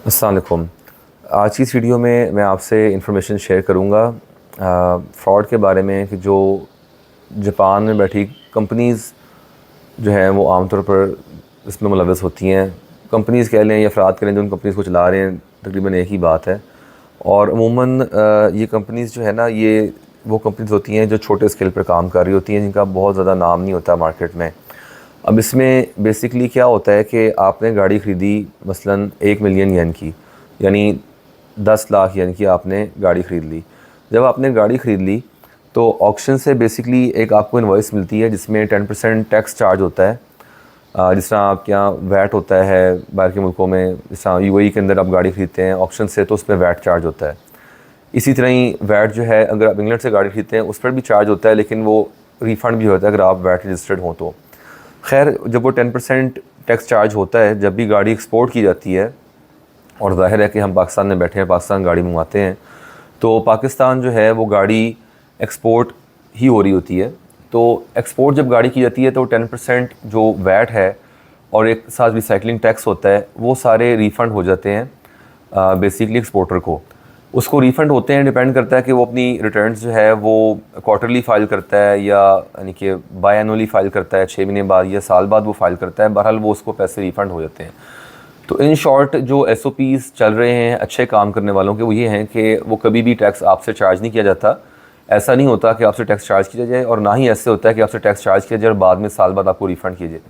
अस्सलाम वालेकुम। आज की इस वीडियो में मैं आपसे इंफॉर्मेशन शेयर करूँगा फ़्रॉड के बारे में कि जो जापान में बैठी कंपनीज़ जो हैं वो आमतौर पर इसमें मुलव्वस होती हैं। कंपनीज़ कह लें या अफराद कह लें जो उन कंपनीज़ को चला रहे हैं, तकरीबन एक ही बात है। और अमूमन ये कंपनीज़ जो है ना, ये वो कंपनीज़ होती हैं जो छोटे स्केल पर काम कर रही होती हैं, जिनका बहुत ज़्यादा नाम नहीं होता मार्केट में। अब इसमें बेसिकली क्या होता है कि आपने गाड़ी ख़रीदी मसलन 1 मिलियन येन की, यानी 10 लाख येन की आपने गाड़ी ख़रीद ली। जब आपने गाड़ी ख़रीद ली तो ऑक्शन से बेसिकली एक आपको इनवॉइस मिलती है जिसमें 10% टैक्स चार्ज होता है। जिस तरह आपके यहाँ वैट होता है बाहर के मुल्कों में, जिस तरह यूएई के अंदर आप गाड़ी ख़रीदते हैं ऑक्शन से तो उस पर वैट चार्ज होता है। इसी तरह ही वैट जो है अगर आप इंग्लैंड से गाड़ी ख़रीदते हैं उस पर भी चार्ज होता है, लेकिन वो रिफ़ंड भी होता है अगर आप वैट रजिस्टर्ड हों तो। खैर, जब वो 10% टैक्स चार्ज होता है जब भी गाड़ी एक्सपोर्ट की जाती है, और ज़ाहिर है कि हम पाकिस्तान में बैठे हैं, पाकिस्तान गाड़ी मंगवाते हैं, तो पाकिस्तान जो है वो गाड़ी एक्सपोर्ट ही हो रही होती है। तो एक्सपोर्ट जब गाड़ी की जाती है तो 10% जो वैट है और एक साथ रिसाइकलिंग टैक्स होता है वो सारे रिफ़ंड हो जाते हैं बेसिकली एक्सपोर्टर को। उसको रिफ़ंड होते हैं, डिपेंड करता है कि वो अपनी रिटर्न्स जो है वो क्वार्टरली फ़ाइल करता है या यानी कि बाय एनुअली फ़ाइल करता है, 6 महीने बाद या साल बाद वो फ़ाइल करता है। बहरहाल वो उसको पैसे रिफ़ंड हो जाते हैं। तो इन शॉर्ट जो एसओपीज़ चल रहे हैं अच्छे काम करने वालों के, वो ये हैं कि वो कभी भी टैक्स आपसे चार्ज नहीं किया जाता। ऐसा नहीं होता कि आपसे टैक्स चार्ज किया जाए, और ना ही ऐसे होता है कि आपसे टैक्स चार्ज किया जाए और बाद में साल बाद आपको रिफ़ंड किया जाए।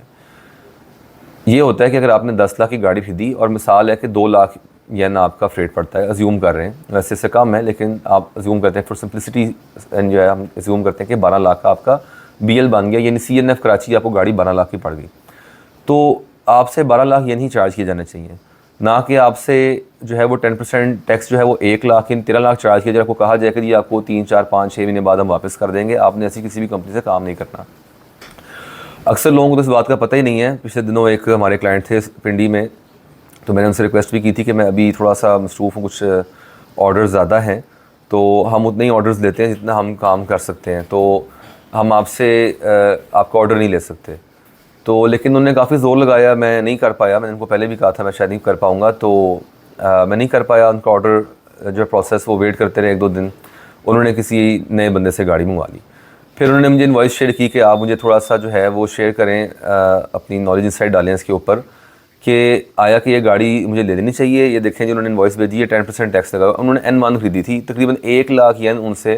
ये होता है कि अगर आपने 10 लाख की गाड़ी खरीदी और मिसाल है कि 2 लाख येन आपका फ्रेट पड़ता है, अज्यूम कर रहे हैं, वैसे इससे कम है लेकिन आप अज्यूम करते हैं फॉर सिंपलिसिटी जो है, हम अज्यूम करते हैं कि 12 लाख का आपका बीएल बन गया, यानी सीएनएफ कराची आपको गाड़ी 12 लाख की पड़ गई। तो आपसे 12 लाख येन ही चार्ज किए जाने चाहिए, ना कि आपसे जो है वो 10% टैक्स जो है वो 1 लाख या 13 लाख चार्ज किया जाए। आपको कहा जाए कि ये आपको 3, 4, 5, 6 महीने बाद हम वापस कर देंगे। आपने ऐसी किसी भी कंपनी से काम नहीं करना। अक्सर लोगों को तो इस बात का पता ही नहीं है। पिछले दिनों एक हमारे क्लाइंट थे पिंडी में, तो मैंने उनसे रिक्वेस्ट भी की थी कि मैं अभी थोड़ा सा मसरूफ़ हूँ, कुछ ऑर्डर ज़्यादा हैं, तो हम उतने ही ऑर्डर्स लेते हैं जितना हम काम कर सकते हैं, तो हम आपसे आपका ऑर्डर नहीं ले सकते। तो लेकिन उन्होंने काफ़ी ज़ोर लगाया, मैं नहीं कर पाया। मैंने उनको पहले भी कहा था मैं शायद नहीं कर पाऊँगा, तो मैं नहीं कर पाया। उनका ऑर्डर जो प्रोसेस वो वेट करते रहे 1-2 दिन। उन्होंने किसी नए बंदे से गाड़ी मंगवा ली। फिर उन्होंने मुझे इनवॉइस शेयर की कि आप मुझे थोड़ा सा जो है वो शेयर करें, अपनी नॉलेज इंसाइट डालें इसके ऊपर कि आया कि ये गाड़ी मुझे ले लेनी चाहिए। ये देखें जो उन्होंने इनवॉइस भेजी है 10% टैक्स लगा। उन्होंने N1 खरीदी थी, तकरीबन 1 लाख येन उनसे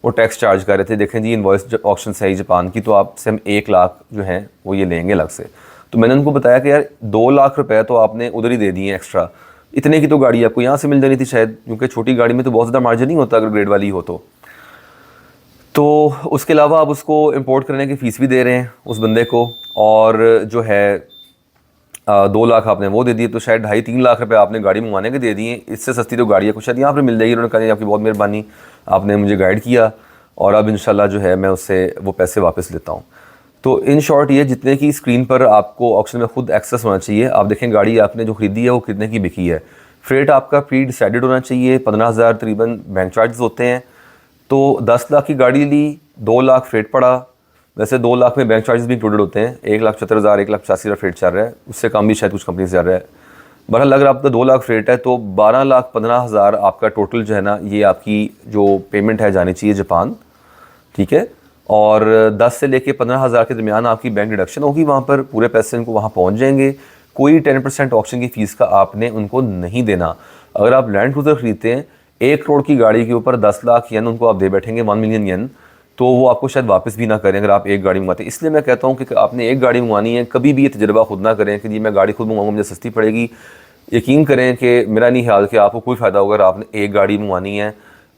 वो टैक्स चार्ज कर रहे थे। देखें जी इनवॉइस ऑप्शन से है जापान की, तो आपसे हम 1 लाख जो है वो ये लेंगे अलग से। तो मैंने उनको बताया कि यार 2 लाख रुपए तो आपने उधर ही दे दिए एक्स्ट्रा, इतने की तो गाड़ी आपको यहाँ से मिल जानी थी शायद, क्योंकि छोटी गाड़ी में तो बहुत ज़्यादा मार्जिन नहीं होता अगर ग्रेड वाली हो तो उसके अलावा आप उसको इंपोर्ट करने की फ़ीस भी दे रहे हैं उस बंदे को, और जो है 2 लाख आपने वो दे दिए, तो शायद 2.5-3 लाख रुपए आपने गाड़ी मंगवाने के दे दिए। इससे सस्ती तो गाड़ी है कुछ शायद यहाँ पर मिल जाएगी। उन्होंने कहा आपकी बहुत मेहरबानी, आपने मुझे गाइड किया और अब इंशाल्लाह जो है मैं उससे वो पैसे वापस लेता हूँ। तो इन शॉर्ट ये जितने की स्क्रीन पर आपको ऑप्शन में खुद एक्सेस होना चाहिए। आप देखें गाड़ी आपने जो ख़रीदी है वो कितने की बिकी है, फ्रेट आपका प्री डिसाइडेड होना चाहिए। 15,000 तकरीबन बैंक चार्जेस होते हैं। तो 10 लाख की गाड़ी ली, 2 लाख फ्रेट पड़ा। वैसे 2 लाख में बैंक चार्जेस भी इंक्लूडेड होते हैं। 1,75,000, 1,85,000 फ्रेट चल रहा है, उससे कम भी शायद कुछ कंपनी से चल रहा है। बहरहाल अगर आपका 2 लाख फ्रेट है तो 12,15,000 आपका टोटल जो है ना, ये आपकी जो पेमेंट है जानी चाहिए जापान, ठीक है। और 10 से लेके 15,000 के दरमियान आपकी बैंक डिडक्शन होगी, वहाँ पर पूरे पैसे उनको वहाँ पहुँच जाएंगे। कोई 10% ऑप्शन की फ़ीस का आपने उनको नहीं देना। अगर आप लैंड क्रूज़र ख़रीदते हैं 1 करोड़ की गाड़ी के ऊपर 10 लाख येन उनको आप दे बैठेंगे, 1 मिलियन येन, तो वो आपको शायद वापस भी ना करें अगर आप एक गाड़ी मंगवाते हैं। इसलिए मैं कहता हूँ कि आपने एक गाड़ी मंगवानी है, कभी भी ये तजर्बा खुद ना करें कि जी मैं गाड़ी खुद मंगवाऊँगा मुझे सस्ती पड़ेगी। यकीन करें कि मेरा नहीं ख्याल कि आपको कोई फ़ायदा होगा अगर आपने एक गाड़ी मंगवानी है।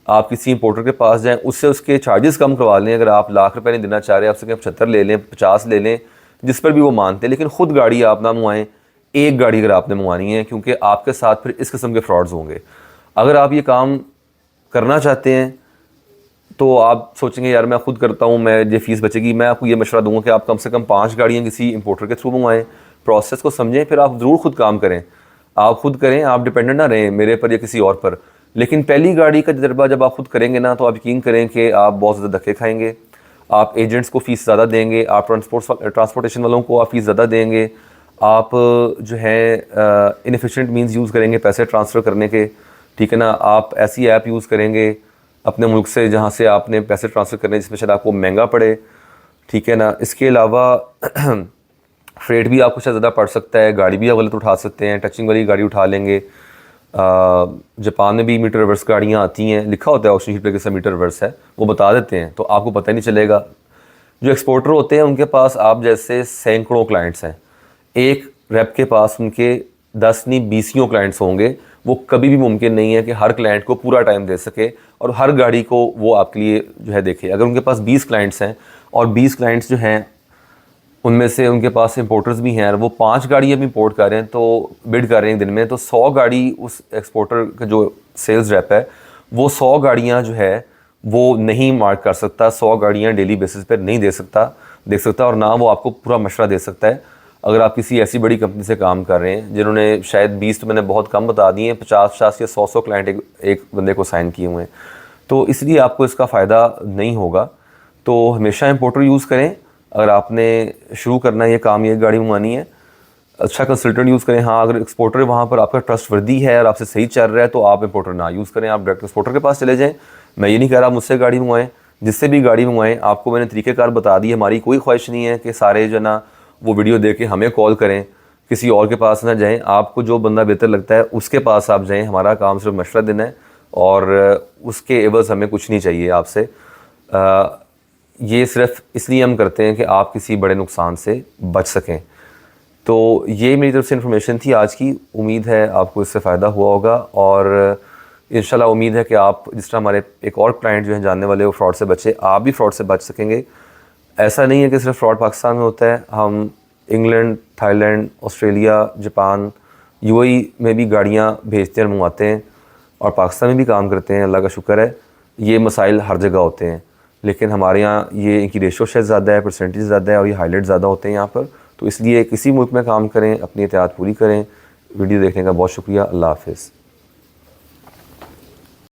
आप किसी इंपोर्टर के पास जाएँ, उससे उसके चार्जेस कम करवा लें। अगर आप लाख रुपये नहीं देना चाह रहे, आपसे कहें 75 ले लें, 50 ले लें, जिस पर भी वो मानते हैं, लेकिन ख़ुद गाड़ी आप ना मंगवाएँ। एक गाड़ी अगर आपने मंगवानी है, क्योंकि आपके साथ फिर इस किस्म के फ्रॉड्स होंगे। अगर आप ये काम करना चाहते हैं तो आप सोचेंगे यार मैं खुद करता हूँ, मैं ये फ़ीस बचेगी। मैं आपको ये मशवरा दूंगा कि आप कम से कम 5 गाड़ियाँ किसी इंपोर्टर के थ्रू मंगवाएं, प्रोसेस को समझें, फिर आप ज़रूर खुद काम करें। आप खुद करें, आप डिपेंडेंट ना रहें मेरे पर या किसी और पर। लेकिन पहली गाड़ी का तजर्बा जब आप खुद करेंगे ना, तो आप यकीन करें कि आप बहुत ज़्यादा धक्के खाएंगे। आप एजेंट्स को फ़ीस ज़्यादा देंगे, आप ट्रांसपोर्टेशन वालों को आप फ़ीस ज़्यादा देंगे, आप जो है इनएफिशिएंट मींस यूज़ करेंगे पैसे ट्रांसफ़र करने के, ठीक है ना, आप ऐसी ऐप यूज़ करेंगे अपने मुल्क से जहाँ से आपने पैसे ट्रांसफ़र करने जिसमें शायद आपको महंगा पड़े, ठीक है ना। इसके अलावा फ्रेट भी आपको शायद ज़्यादा पड़ सकता है, गाड़ी भी आप गलत उठा सकते हैं, टचिंग वाली गाड़ी उठा लेंगे। जापान में भी मीटर रिवर्स गाड़ियाँ आती हैं, लिखा होता है ऑप्शन शीट पे किस मीटर रिवर्स है, वो बता देते हैं, तो आपको पता ही नहीं चलेगा। जो एक्सपोर्टर होते हैं उनके पास आप जैसे सैकड़ों क्लाइंट्स हैं, एक रेप के पास उनके 10 नहीं 20 क्लाइंट्स होंगे। वो कभी भी मुमकिन नहीं है कि हर क्लाइंट को पूरा टाइम दे सके और हर गाड़ी को वो आपके लिए जो है देखे। अगर उनके पास 20 क्लाइंट्स हैं और 20 क्लाइंट्स जो हैं उनमें से उनके पास इंपोर्टर्स भी हैं और वो 5 गाड़ी अब इंपोर्ट कर रहे हैं, तो बिड कर रहे हैं दिन में, तो 100 गाड़ी उस एक्सपोर्टर का जो सेल्स रेप है वो 100 गाड़ियाँ जो है वो नहीं मार्क कर सकता, 100 गाड़ियाँ डेली बेसिस पर नहीं दे सकता और ना वो आपको पूरा मशवरा दे सकता है। अगर आप किसी ऐसी बड़ी कंपनी से काम कर रहे हैं जिन्होंने शायद 20 तो मैंने बहुत कम बता दिए हैं, 50 या 100 क्लाइंट एक बंदे को साइन किए हुए हैं, तो इसलिए आपको इसका फ़ायदा नहीं होगा। तो हमेशा इंपोर्टर यूज़ करें। अगर आपने शुरू करना है ये काम, ये गाड़ी मंगवानी है, अच्छा कंसल्टेंट यूज़ करें। हाँ, अगर एक्सपोर्टर वहाँ पर आपका ट्रस्टवर्दी है और आपसे सही चल रहा है तो आप इंपोर्टर ना यूज़ करें, आप डायरेक्ट एक्सपोर्टर के पास चले जाएँ। मैं ये नहीं कह रहा मुझसे गाड़ी मंगवाएं, जिससे भी गाड़ी मंगवाएं, आपको मैंने तरीक़ेकार बता दी। हमारी कोई ख्वाहिश नहीं है कि सारे जो ना वो वीडियो देख के हमें कॉल करें, किसी और के पास ना जाएं। आपको जो बंदा बेहतर लगता है उसके पास आप जाएं। हमारा काम सिर्फ मशवरा देना है और उसके एवज़ हमें कुछ नहीं चाहिए आपसे। ये सिर्फ इसलिए हम करते हैं कि आप किसी बड़े नुकसान से बच सकें। तो ये मेरी तरफ से इन्फॉर्मेशन थी आज की। उम्मीद है आपको इससे फ़ायदा हुआ होगा और इंशाल्लाह उम्मीद है कि आप जिस तरह हमारे एक और क्लाइंट जो हैं जानने वाले वो फ्रॉड से बचे, आप भी फ्रॉड से बच सकेंगे। ऐसा नहीं है कि सिर्फ फ्रॉड पाकिस्तान में होता है, हम England, Thailand, Australia, Japan, UAE में भी गाड़ियाँ भेजते हैं और मंगवाते हैं और पाकिस्तान में भी काम करते हैं। अल्लाह का शुक्र है। ये मसाइल हर जगह होते हैं, लेकिन हमारे यहाँ ये इनकी रेशो शायद ज़्यादा है, परसेंटेज ज़्यादा है और ये हाईलाइट ज़्यादा होते हैं यहाँ पर। तो इसलिए किसी मुल्क में काम करें, अपनी एहतियात पूरी करें। वीडियो देखने का बहुत शुक्रिया। अल्लाह हाफ़िज़।